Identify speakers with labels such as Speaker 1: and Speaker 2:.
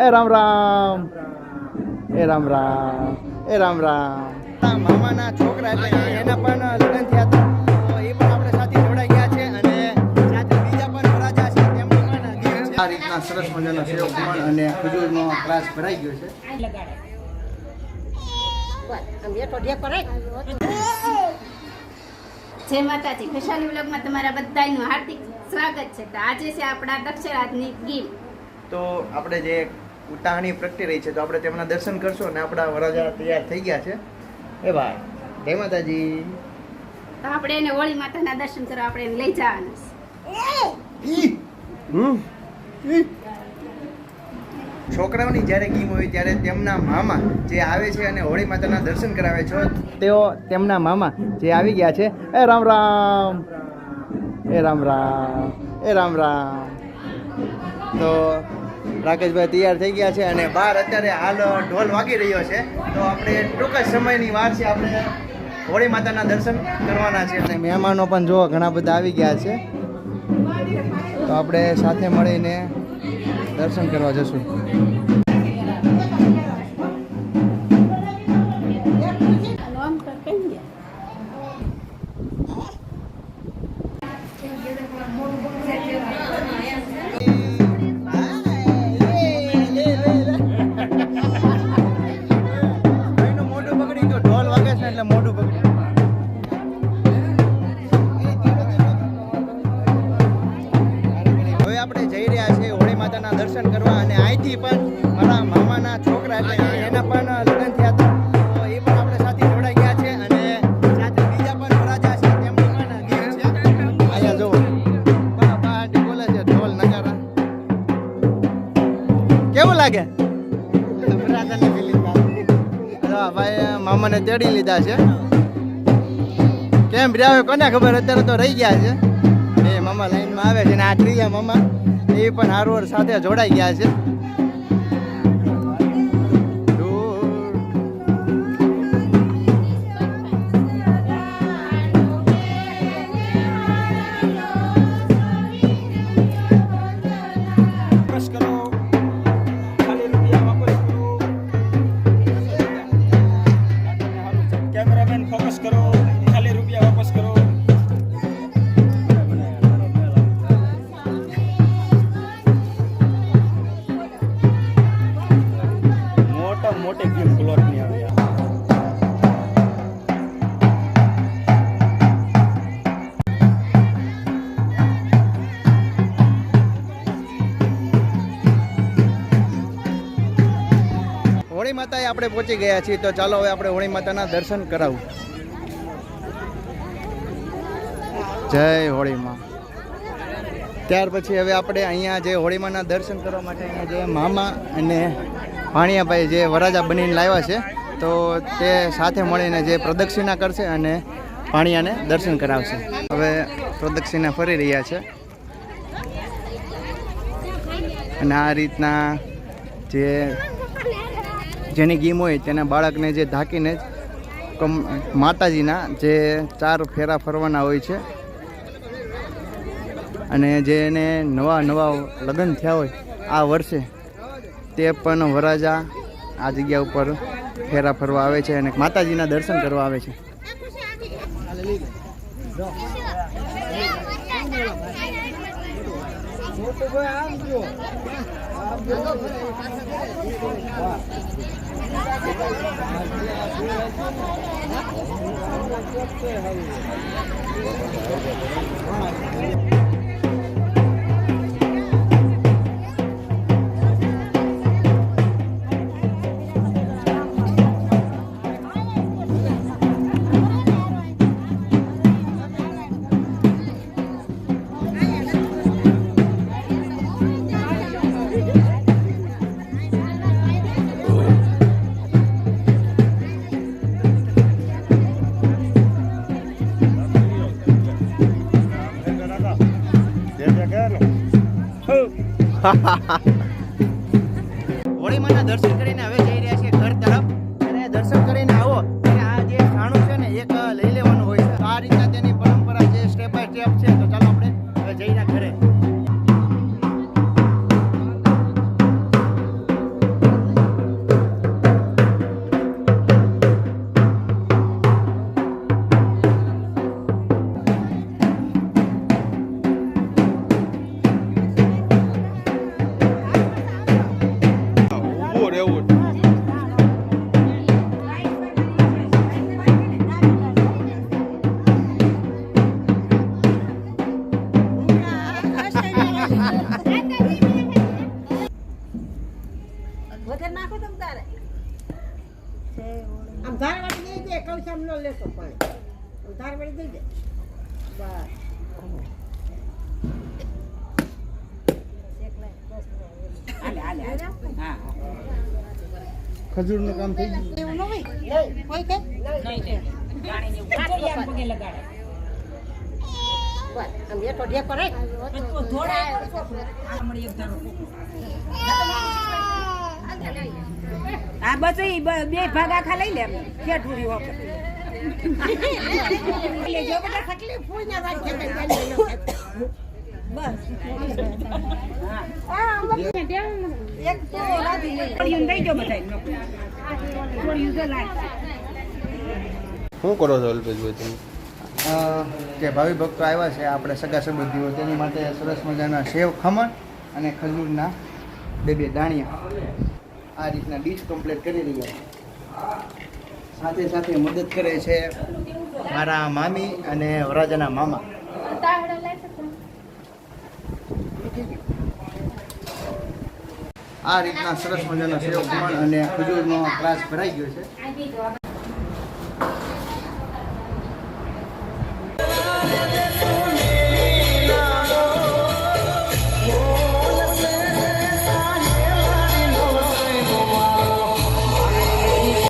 Speaker 1: એ રામ રામ એ રામ રામ એ રામ રામ. મામાના છોકરા એટલે એના પણ લગ્ન થયા હતા, તો એ પણ આપણે સાથે જોડાઈ ગયા છે અને સાથે બીજા પણ વરાજા છે તેમનું પણ ગીત છે. આ રીતના સરસ મજાનો સેવ ખમણ અને ખજૂરનો ક્લાસ ભરાઈ ગયો છે.
Speaker 2: જય માતાજી. ખુશાલી વ્લોગમાં તમારા બધાનું હાર્દિક સ્વાગત છે. તો આજે છે આપણા દક્ષરાજની ગીમ.
Speaker 1: તો આપણે જે ઉતાહણી પ્રગટી રહી છે તો આપણે તેમના દર્શન કરશું અને આપણા વરાજા તૈયાર થઈ ગયા છે. એ ભાઈ જય માતાજી.
Speaker 2: તો આપણે એને હોળી માતાના દર્શન કરવા આપણે એને લઈ જવાના છે.
Speaker 1: છોકરાઓની જ્યારે ગીમ હોય ત્યારે તેમના મામા જે આવે છે અને હોળી માતાના દર્શન કરાવે છે, તેઓ તેમના મામા જે આવી ગયા છે. એ રામ રામ એ રામ રામ એ રામ રામ. તો રાકેશભાઈ તૈયાર થઈ ગયા છે અને બહાર અત્યારે હાલ ઢોલ વાગી રહ્યો છે. તો આપણે ટૂંક જ સમયની વાર છે, આપણે હોળી માતાના દર્શન કરવાના છે અને મહેમાનો પણ જો ઘણા બધા આવી ગયા છે. તો આપણે સાથે મળીને દર્શન કરવા જશું. મોઢું પકડી ગયો, ઢોલ વાગે છે એટલે મોઢું પકડી. હવે આપણે જઈ રહ્યા છીએ હોળી માતાના દર્શન કરવા અને અહીંથી પણ મારા મામાના છોકરા એટલે એના પણ લગ્ન થયા હતા, તો એ પણ આપણે સાથે જોડાઈ ગયા છે અને સાથે બીજા પણ વરાજા છે તેમનું પણ ગીત છે. અહીંયા જુઓ પાર્ટી બોલે છે, ઢોલ નગારા. કેવું લાગે? ભાઈ મામાને તેડી લીધા છે. કેમ રહ્યા કોને ખબર, અત્યારે તો રહી ગયા છે. એ મામા લાઈનમાં આવે છે ને આ ત્રીજા મામા એ પણ હારવાર સાથે જોડાઈ ગયા છે. મોટી ગેમ પ્લોટ ની આવે. હોળી માતાએ આપણે પહોંચી ગયા છીએ, તો ચાલો હવે આપણે હોળી માતાના દર્શન કરાવું. જય હોળી માં. ત્યાર પછી હવે આપણે અહીંયા જે હોળીમાના દર્શન કરવા માટે અહીંયા જે મામા અને ભાણિયાભાઈ જે વરાજા બનીને લાવ્યા છે, તો તે સાથે મળીને જે પ્રદક્ષિણા કરશે અને ભાણિયાને દર્શન કરાવશે. હવે પ્રદક્ષિણા ફરી રહ્યા છે અને આ રીતના જે જેની ગીમ હોય તેના બાળકને જે ઢાંકીને જ માતાજીના જે 4 ફેરા ફરવાના હોય છે અને જેને નવા લગ્ન થયા હોય આ વર્ષે તે પણ વરાજા આ જગ્યા ઉપર ફેરા ફરવા આવે છે અને માતાજીના દર્શન કરવા આવે છે. હોળીમાના દર્શન કરીને હવે જઈ રહ્યા છીએ ઘર તરફ. અને દર્શન કરીને આવો ત્યારે આ જે ખાણું છે ને એક લઈ લેવાનું હોય છે. આ રીતના તેની પરંપરા જે સ્ટેપ બાય સ્ટેપ છે. તો ચાલો આપણે હવે જઈને ઘરે. ખજૂરનું કામ થઈ ગયું.
Speaker 3: આ બસ ઈ બે ભાગ આખા લઈ લે ખેઠુરી વખત જો બધા તકલીફ હોય ને વાત છે બસ એક તો રાધી લઈ પડ્યું દઈ જો બધાય પડ્યું તો લાગ
Speaker 1: શું કરો છો અલ્પેશભાઈ તમે? કે ભાવિ ભક્તો આવ્યા છે આપણે સગા સંબંધીઓ તેની માટે સરસ મજાના સેવ ખમણ અને ખજૂરના બે દાણિયા આ રીતના ડીશ કમ્પ્લીટ કરી રહ્યા છે. સાથે સાથે મદદ કરે છે મારા મામી અને વરાજાના મામા. આ રીતના સરસ મજાનો સેવ ખમણ અને ખજૂરનો ત્રાસ ભરાઈ ગયો છે.